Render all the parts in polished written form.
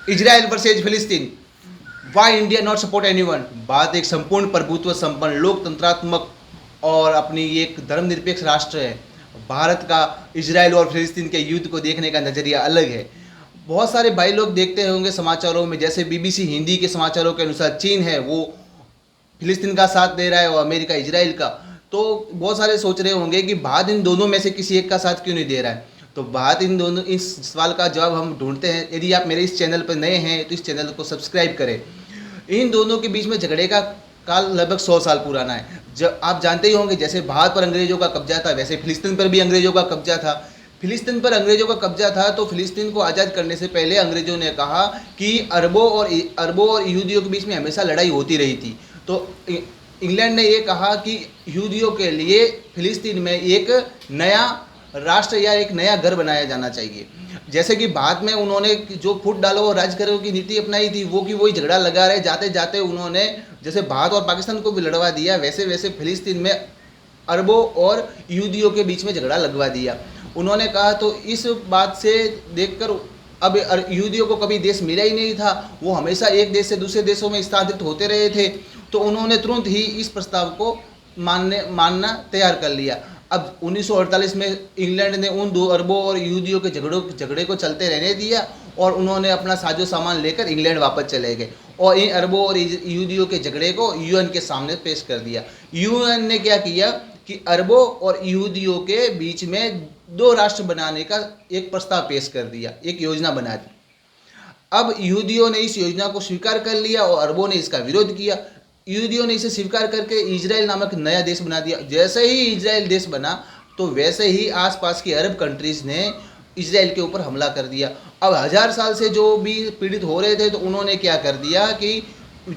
Israel versus फिलिस्तीन, why India not support anyone. Bharat एक संपूर्ण प्रभुत्व संपन्न लोकतंत्रात्मक और अपनी एक धर्मनिरपेक्ष राष्ट्र है। भारत का इजराइल और फिलिस्तीन के युद्ध को देखने का नज़रिया अलग है। बहुत सारे भाई लोग देखते होंगे समाचारों में, जैसे बीबीसी हिंदी के समाचारों के अनुसार चीन है वो फिलिस्तीन का साथ दे रहा है और अमेरिका इजराइल का। तो बहुत सारे सोच रहे होंगे कि भारत इन दोनों में से किसी एक का साथ क्यों नहीं दे रहा है। तो भारत इन दोनों, इस सवाल का जवाब हम ढूंढते हैं। यदि आप मेरे इस चैनल पर नए हैं तो इस चैनल को सब्सक्राइब करें। इन दोनों के बीच में झगड़े का काल लगभग 100 साल पुराना है। जब आप जानते ही होंगे, जैसे भारत पर अंग्रेजों का कब्जा था वैसे फिलिस्तीन पर भी अंग्रेजों का कब्जा था। फिलिस्तीन पर अंग्रेजों का कब्जा था तो फिलिस्तीन को आज़ाद करने से पहले अंग्रेजों ने कहा कि अरबों और यहूदियों के बीच में हमेशा लड़ाई होती रही थी। तो इंग्लैंड ने ये कहा कि यहूदियों के लिए फिलिस्तीन में एक नया राष्ट्र या एक नया घर बनाया जाना चाहिए। जैसे कि बाद में उन्होंने जो फुट डालो और राज करो की नीति अपनाई थी, वो की वही झगड़ा लगा रहे। जाते जाते उन्होंने जैसे भारत और पाकिस्तान को भी लड़वा दिया, वैसे वैसे फिलिस्तीन में अरबों और यहूदियों के बीच में झगड़ा लगवा दिया। उन्होंने कहा, तो इस बात से देखकर अब यहूदियों को कभी देश मिला ही नहीं था, वो हमेशा एक देश से दूसरे देशों में स्थानांतरित होते रहे थे। तो उन्होंने तुरंत ही इस प्रस्ताव को मानना तैयार कर लिया। अब 1948 में इंग्लैंड ने उन दो अरबों और यहूदियों के झगड़े को चलते रहने दिया और उन्होंने अपना साजो सामान लेकर इंग्लैंड वापस चले गए और इन अरबों और यहूदियों के झगड़े को यूएन के सामने पेश कर दिया। यूएन ने क्या किया कि अरबों और यहूदियों के बीच में दो राष्ट्र बनाने का एक प्रस्ताव पेश कर दिया, एक योजना बना दी। अब यहूदियों ने इस योजना को स्वीकार कर लिया और अरबों ने इसका विरोध किया। यहूदियों ने इसे स्वीकार करके इजराइल नामक नया देश बना दिया। जैसे ही इजराइल देश बना तो वैसे ही आसपास की अरब कंट्रीज़ ने इजराइल के ऊपर हमला कर दिया। अब 1000 साल से जो भी पीड़ित हो रहे थे तो उन्होंने क्या कर दिया कि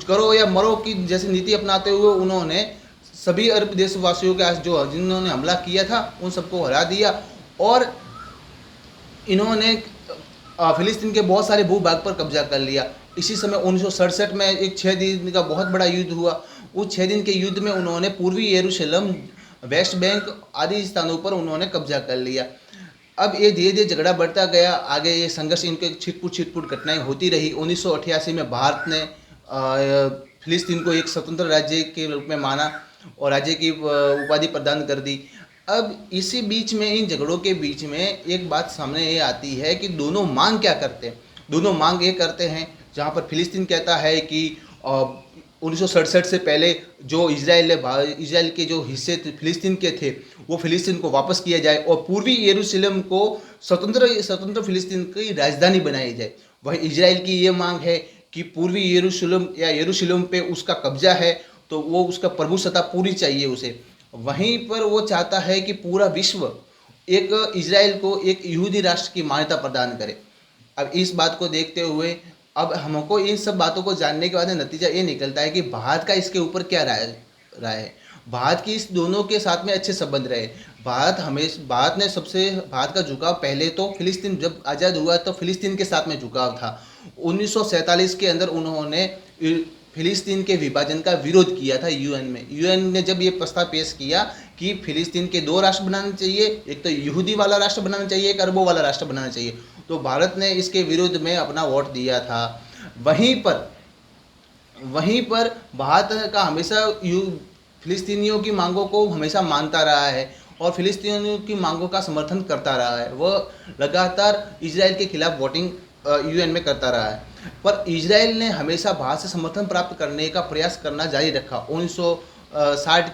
करो या मरो की जैसी नीति अपनाते हुए उन्होंने सभी अरब देशवासियों के जो जिन्होंने हमला किया था उन सबको हरा दिया और इन्होंने फिलिस्तीन के बहुत सारे भूभाग पर कब्जा कर लिया। इसी समय 1967 में एक 6 दिन का बहुत बड़ा युद्ध हुआ। उस 6 दिन के युद्ध में उन्होंने पूर्वी यरूशलेम, वेस्ट बैंक आदि स्थानों पर उन्होंने कब्जा कर लिया। अब ये धीरे धीरे झगड़ा बढ़ता गया, आगे ये संघर्ष, इनके छिटपुट घटनाएं होती रही। 1988 में भारत ने फिलिस्तीन को एक स्वतंत्र राज्य के रूप में माना और राज्य की उपाधि प्रदान कर दी। अब इसी बीच में, इन झगड़ों के बीच में एक बात सामने ये आती है कि दोनों मांग क्या करते हैं। दोनों मांग ये करते हैं, जहाँ पर फिलिस्तीन कहता है कि 1967 से पहले जो इजराइल के जो हिस्से फिलिस्तीन के थे वो फिलिस्तीन को वापस किया जाए और पूर्वी यरूशलेम को स्वतंत्र फिलिस्तीन की राजधानी बनाई जाए। वहीं इजराइल की ये मांग है कि पूर्वी यरूशलेम या यरूशलेम पे उसका कब्जा है तो वो उसका प्रभुसत्ता पूरी चाहिए उसे। वहीं पर वो चाहता है कि पूरा विश्व एक इजराइल को एक यहूदी राष्ट्र की मान्यता प्रदान करे। अब इस बात को देखते हुए अब हमको इन सब बातों को जानने के बाद नतीजा ये निकलता है कि भारत का इसके ऊपर क्या राय है। भारत की इस दोनों के साथ में अच्छे संबंध रहे। भारत का झुकाव पहले तो फिलिस्तीन जब आज़ाद हुआ तो फिलिस्तीन के साथ में झुकाव था। 1947 के अंदर उन्होंने फिलिस्तीन के विभाजन का विरोध किया था यूएन में। यूएन ने जब ये प्रस्ताव पेश किया कि फिलिस्तीन के दो राष्ट्र बनाने चाहिए, एक तो यहूदी वाला राष्ट्र बनाना चाहिए, एक अरबों वाला राष्ट्र बनाना चाहिए, तो भारत ने इसके विरुद्ध में अपना वोट दिया था। वहीं पर भारत का हमेशा फिलिस्तीनियों की मांगों को हमेशा मानता रहा है और फिलिस्तीनियों की मांगों का समर्थन करता रहा है। वह लगातार इजराइल के खिलाफ वोटिंग यूएन में करता रहा है। पर इजराइल ने हमेशा भारत से समर्थन प्राप्त करने का प्रयास करना जारी रखा। 1960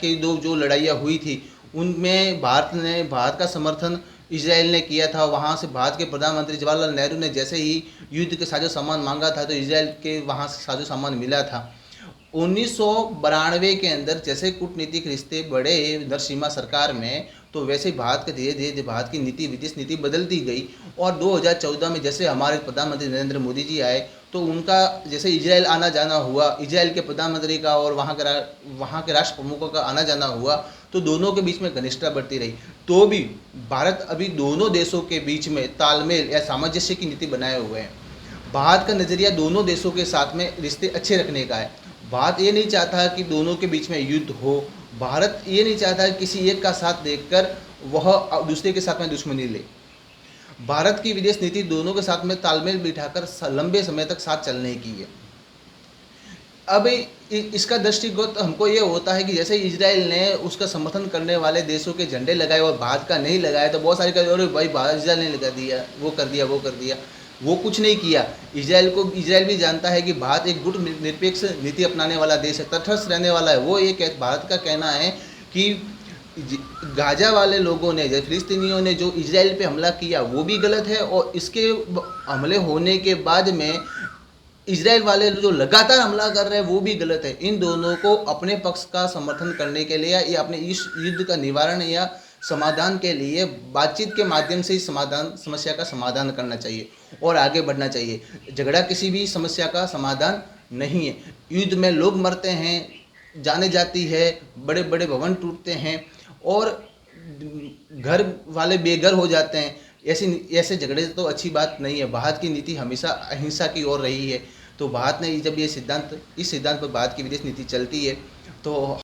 की जो लड़ाइयाँ हुई थी उनमें भारत का समर्थन इजराइल ने किया था। वहाँ से भारत के प्रधानमंत्री जवाहरलाल नेहरू ने जैसे ही युद्ध के साजो सामान मांगा था तो इजराइल के वहाँ से साजो सामान मिला था। 1992 के अंदर जैसे कूटनीतिक रिश्ते बढ़े नरसिम्हा सरकार में, तो वैसे भारत के धीरे धीरे भारत की नीति, विदेश नीति बदलती गई और 2014 में जैसे हमारे प्रधानमंत्री नरेंद्र मोदी जी आए तो उनका जैसे इजराइल आना जाना हुआ, इजराइल के प्रधानमंत्री का और वहाँ के राष्ट्र प्रमुखों का आना जाना हुआ, तो दोनों के बीच में घनिष्ठता बढ़ती रही। तो भी भारत अभी दोनों देशों के बीच में तालमेल या सामंजस्य की नीति बनाए हुए हैं। भारत का नज़रिया दोनों देशों के साथ में रिश्ते अच्छे रखने का है। भारत ये नहीं चाहता कि दोनों के बीच में युद्ध हो। भारत ये नहीं चाहता किसी एक का साथ देखकर वह दूसरे के साथ में दुश्मनी ले। भारत की विदेश नीति दोनों के साथ में तालमेल बिठाकर लंबे समय तक साथ चलने की है। अब इसका दृष्टिगत हमको ये होता है कि जैसे इजराइल ने उसका समर्थन करने वाले देशों के झंडे लगाए और भारत का नहीं लगाया, तो बहुत सारे कहते अरे भाई भारत इजराइल ने लगा दिया, वो कर दिया, वो कर दिया। वो कुछ नहीं किया। इजराइल भी जानता है कि भारत एक गुट निरपेक्ष नीति अपनाने वाला देश है, तटस्थ रहने वाला है। वो ये भारत का कहना है कि गाजा वाले लोगों ने, जैसे फिलिस्तीनियों ने जो इजराइल पे हमला किया वो भी गलत है, और इसके हमले होने के बाद में इजराइल वाले जो लगातार हमला कर रहे हैं वो भी गलत है। इन दोनों को अपने पक्ष का समर्थन करने के लिए या अपने इस युद्ध का निवारण या समाधान के लिए बातचीत के माध्यम से समस्या का समाधान करना चाहिए और आगे बढ़ना चाहिए। झगड़ा किसी भी समस्या का समाधान नहीं है। युद्ध में लोग मरते हैं, जाने जाती है, बड़े बड़े भवन टूटते हैं और घर वाले बेघर हो जाते हैं। ऐसे झगड़े तो अच्छी बात नहीं है। भारत की नीति हमेशा अहिंसा की ओर रही है। तो भारत ने जब इस सिद्धांत पर भारत की विदेश नीति चलती है तो